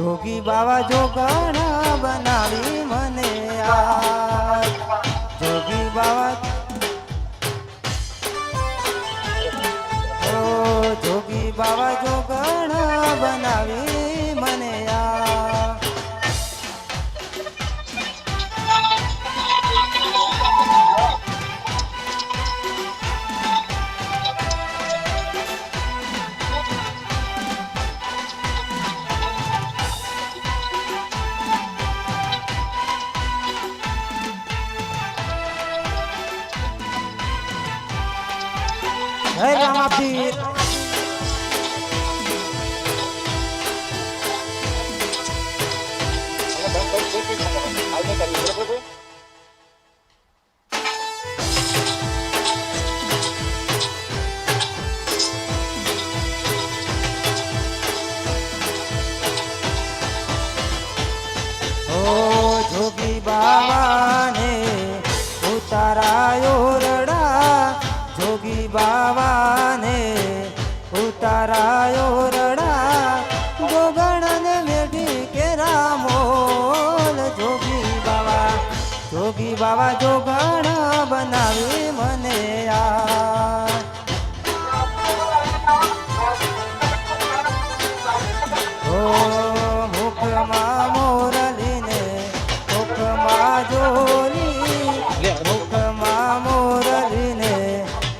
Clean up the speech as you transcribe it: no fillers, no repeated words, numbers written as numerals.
જોગી બાવા જોગણ બનાવી મને આ જોગી બાવા જોગી બાવા જોગણ બનાવી મને આ હે રામાપીર જોગી બાવાને ઉતારાયો રડા જોગી બાવાને ઉતારાયો રડા જોગણને મેઢી કેરા મોલ જોગી બાવા જોગણ બનાવી મને આ ઓ